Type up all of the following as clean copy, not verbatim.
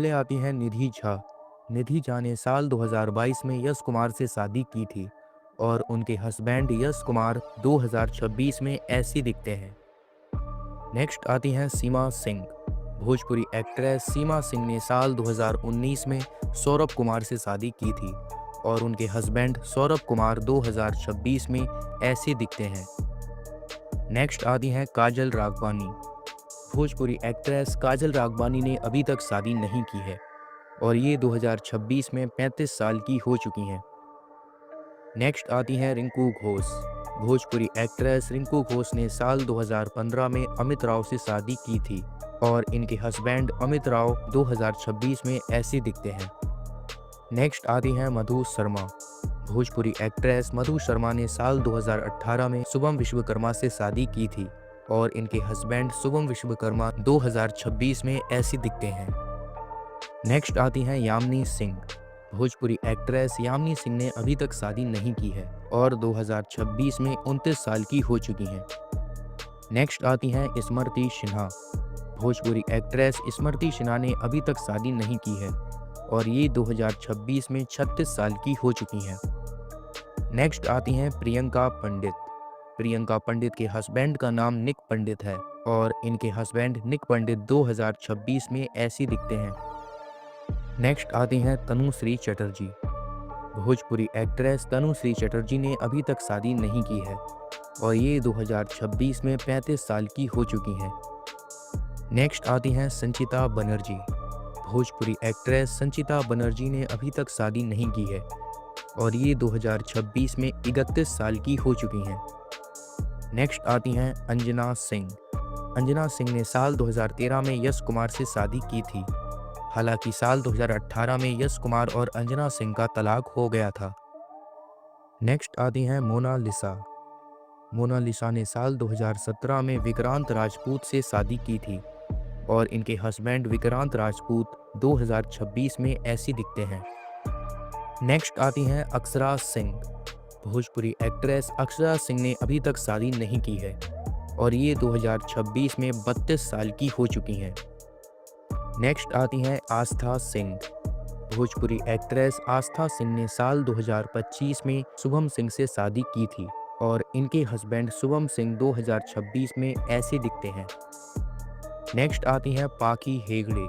पहले आती हैं निधि झा। निधि झा ने साल 2022 में यश कुमार से शादी की थी और उनके हस्बैंड यश कुमार 2026 में ऐसी दिखते हैं। नेक्स्ट आती हैं सीमा सिंह। भोजपुरी एक्ट्रेस सीमा सिंह ने साल 2019 में सौरभ कुमार से शादी की थी और उनके हस्बैंड सौरभ कुमार 2026 में ऐसे दिखते हैं। नेक्स्ट आती हैं काजल राघवानी। भोजपुरी एक्ट्रेस काजल राघवानी ने अभी तक शादी नहीं की है और ये 2026 में 35 साल की हो चुकी हैं। नेक्स्ट आती हैं रिंकू घोष। भोजपुरी एक्ट्रेस रिंकू घोष ने साल 2015 में अमित राव से शादी की थी और इनके हस्बैंड अमित राव 2026 में ऐसे दिखते हैं। नेक्स्ट आती हैं मधु शर्मा। भोजपुरी एक्ट्रेस मधु शर्मा ने साल 2018 में शुभम विश्वकर्मा से शादी की थी और इनके हस्बैंड शुभम विश्वकर्मा 2026 में ऐसी दिखते हैं। नेक्स्ट आती हैं यामिनी सिंह। भोजपुरी एक्ट्रेस यामिनी सिंह ने अभी तक शादी नहीं की है और 2026 में 29 साल की हो चुकी हैं। नेक्स्ट आती हैं स्मृति सिन्हा। भोजपुरी एक्ट्रेस स्मृति सिन्हा ने अभी तक शादी नहीं की है और ये 2026 में 36 साल की हो चुकी हैं। नेक्स्ट आती हैं प्रियंका पंडित। प्रियंका पंडित के हस्बैंड का नाम निक पंडित है और इनके हस्बैंड निक पंडित 2026 में ऐसी दिखते हैं। नेक्स्ट आती हैं तनुश्री चटर्जी। भोजपुरी एक्ट्रेस तनुश्री चटर्जी ने अभी तक शादी नहीं की है और ये 2026 में 35 साल की हो चुकी हैं। नेक्स्ट आती हैं संचिता बनर्जी। भोजपुरी एक्ट्रेस संचिता बनर्जी ने अभी तक शादी नहीं की है और ये 2026 में 31 साल की हो चुकी हैं। नेक्स्ट आती हैं अंजना सिंह। अंजना सिंह ने साल 2013 में यश कुमार से शादी की थी। हालांकि साल 2018 में यश कुमार और अंजना सिंह का तलाक हो गया था। नेक्स्ट आती हैं मोनालिसा। मोनालिसा ने साल 2017 में विक्रांत राजपूत से शादी की थी और इनके हस्बैंड विक्रांत राजपूत 2026 में ऐसी दिखते हैं। नेक्स्ट आती हैं अक्षरा सिंह। भोजपुरी एक्ट्रेस अक्षरा सिंह ने अभी तक शादी नहीं की है और ये 2026 में 32 साल की हो चुकी हैं। नेक्स्ट आती हैं आस्था सिंह। भोजपुरी एक्ट्रेस आस्था सिंह ने साल 2025 में शुभम सिंह से शादी की थी और इनके हस्बैंड शुभम सिंह 2026 में ऐसे दिखते हैं। नेक्स्ट आती हैं पाकी हेगड़े।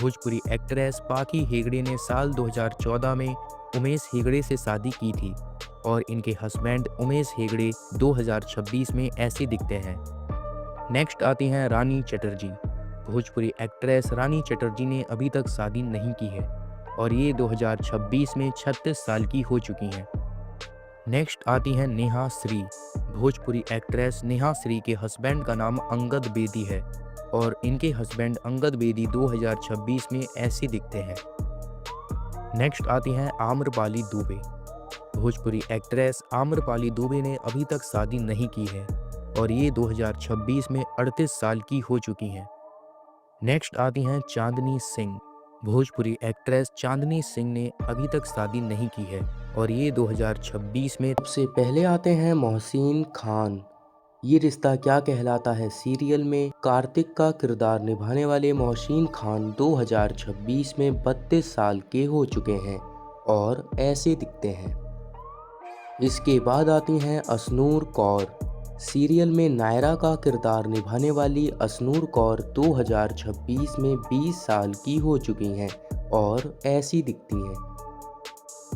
भोजपुरी एक्ट्रेस पाकी हेगड़े ने साल 2014 में उमेश हेगड़े से शादी की थी और इनके हस्बैंड उमेश हेगड़े 2026 में ऐसे दिखते हैं। नेक्स्ट आती हैं रानी चटर्जी। भोजपुरी एक्ट्रेस रानी चटर्जी ने अभी तक शादी नहीं की है और ये 2026 में 36 साल की हो चुकी हैं। नेक्स्ट आती हैं नेहा श्री। भोजपुरी एक्ट्रेस नेहा श्री के हस्बैंड का नाम अंगद बेदी है और इनके हस्बैंड अंगद बेदी 2026 में ऐसी दिखते हैं। नेक्स्ट आती हैं आम्रपाली दुबे। भोजपुरी एक्ट्रेस आम्रपाली दुबे ने अभी तक शादी नहीं की है और ये 2026 में 38 साल की हो चुकी हैं। नेक्स्ट आती हैं चांदनी सिंह। भोजपुरी एक्ट्रेस चांदनी सिंह ने अभी तक शादी नहीं की है और ये 2026 में। सबसे पहले आते हैं मोहसिन खान। ये रिश्ता क्या कहलाता है सीरियल में कार्तिक का किरदार निभाने वाले मोहसिन खान 2026 में 32 साल के हो चुके हैं और ऐसे दिखते हैं। इसके बाद आती हैं असनूर कौर। सीरियल में नायरा का किरदार निभाने वाली असनूर कौर 2026 में 20 साल की हो चुकी हैं और ऐसी दिखती हैं।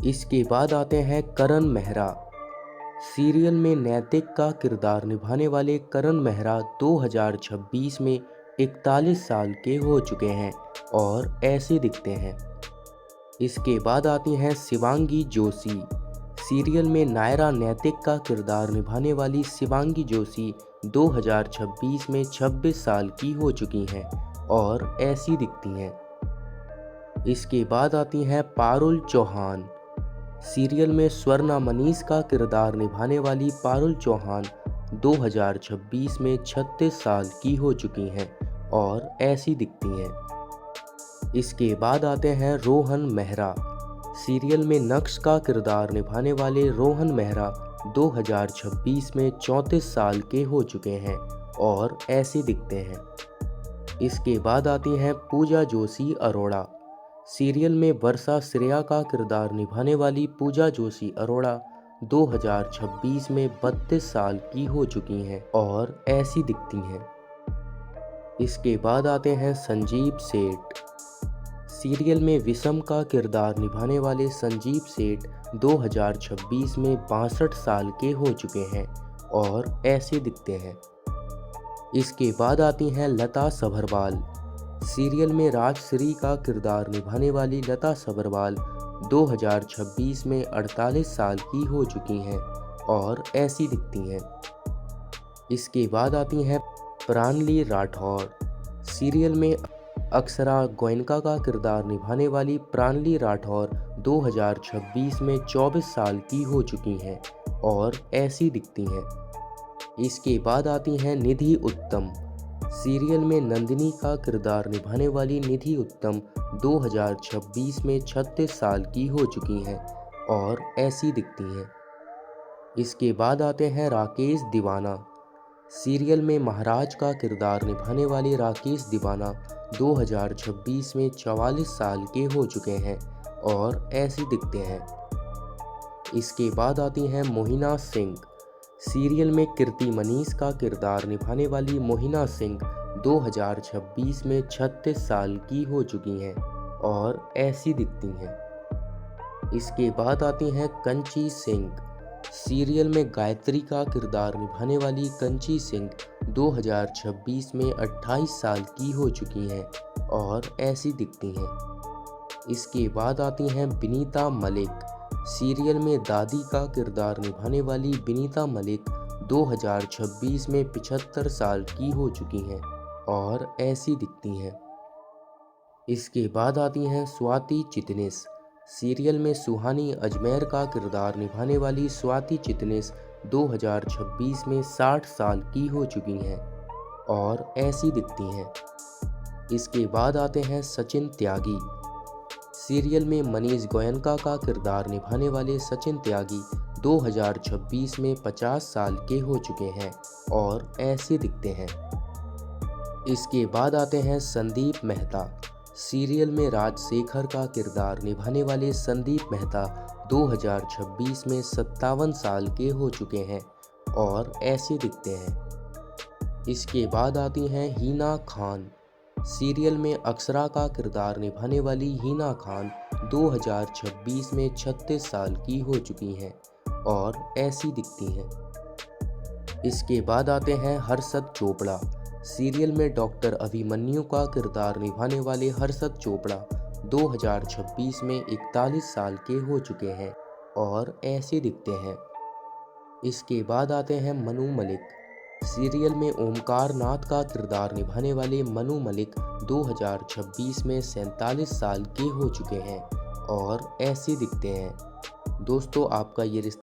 इसके बाद आते हैं करण मेहरा। सीरियल में नैतिक का किरदार निभाने वाले करण मेहरा 2026 में 41 साल के हो चुके हैं और ऐसे दिखते हैं। इसके बाद आती हैं शिवांगी जोशी। सीरियल में नायरा नैतिक का किरदार निभाने वाली शिवांगी जोशी 2026 में 26 साल की हो चुकी हैं और ऐसी दिखती हैं। इसके बाद आती हैं पारुल चौहान। सीरियल में स्वर्णा मनीष का किरदार निभाने वाली पारुल चौहान 2026 में 36 साल की हो चुकी हैं और ऐसी दिखती हैं। इसके बाद आते हैं रोहन मेहरा। सीरियल में नक्श का किरदार निभाने वाले रोहन मेहरा 2026 में 34 साल के हो चुके हैं और ऐसे दिखते हैं। इसके बाद आती हैं पूजा जोशी अरोड़ा। सीरियल में वर्षा श्रेया का किरदार निभाने वाली पूजा जोशी अरोड़ा 2026 में 32 साल की हो चुकी हैं और ऐसी दिखती हैं। इसके बाद आते हैं संजीव सेठ। सीरियल में विषम का किरदार निभाने वाले संजीव सेठ 2026 में 62 साल के हो चुके हैं और ऐसे दिखते हैं। इसके बाद आती हैं लता सभरवाल। सीरियल में राजश्री का किरदार निभाने वाली लता सभरवाल 2026 में 48 साल की हो चुकी हैं और ऐसी दिखती हैं। इसके बाद आती हैं प्राणली राठौर। सीरियल में अक्षरा गोयनका का किरदार निभाने वाली प्राणली राठौर 2026 में 24 साल की हो चुकी हैं और ऐसी दिखती हैं। इसके बाद आती हैं निधि उत्तम। सीरियल में नंदिनी का किरदार निभाने वाली निधि उत्तम 2026 में 36 साल की हो चुकी हैं और ऐसी दिखती हैं। इसके बाद आते हैं राकेश दीवाना। सीरियल में महाराज का किरदार निभाने वाले राकेश दीवाना 2026 में 44 साल के हो चुके हैं और ऐसी दिखते हैं। इसके बाद आती हैं मोहिना सिंह। सीरियल में कीर्ति मनीष का किरदार निभाने वाली मोहिना सिंह 2026 में 36 साल की हो चुकी हैं और ऐसी दिखती हैं। इसके बाद आती हैं कंची सिंह। सीरियल में गायत्री का किरदार निभाने वाली कंची सिंह 2026 में 28 साल की हो चुकी हैं और ऐसी दिखती हैं। इसके बाद आती हैं विनीता मलिक। सीरियल में दादी का किरदार निभाने वाली विनीता मलिक 2026 में 75 साल की हो चुकी हैं और ऐसी दिखती हैं। इसके बाद आती हैं स्वाति चितनिस। सीरियल में सुहानी अजमेर का किरदार निभाने वाली स्वाति चितनिस 2026 में 60 साल की हो चुकी हैं और ऐसी दिखती हैं। इसके बाद आते हैं सचिन त्यागी। सीरियल में मनीष गोयनका का किरदार निभाने वाले सचिन त्यागी 2026 में 50 साल के हो चुके हैं और ऐसे दिखते हैं। इसके बाद आते हैं संदीप मेहता। सीरियल में राजशेखर का किरदार निभाने वाले संदीप मेहता 2026 में 57 साल के हो चुके हैं और ऐसे दिखते हैं। इसके बाद आती हैं हीना खान। सीरियल में अक्षरा का किरदार निभाने वाली हीना खान 2026 में 36 साल की हो चुकी हैं और ऐसी दिखती हैं। इसके बाद आते हैं हर्षद चोपड़ा। सीरियल में डॉक्टर अभिमन्यु का किरदार निभाने वाले हर्षद चोपड़ा 2026 में 41 साल के हो चुके हैं और ऐसे दिखते हैं। इसके बाद आते हैं मनु मलिक। सीरियल में ओमकार नाथ का किरदार निभाने वाले मनु मलिक 2026 में 47 साल के हो चुके हैं और ऐसे दिखते हैं। दोस्तों, आपका ये रिश्ता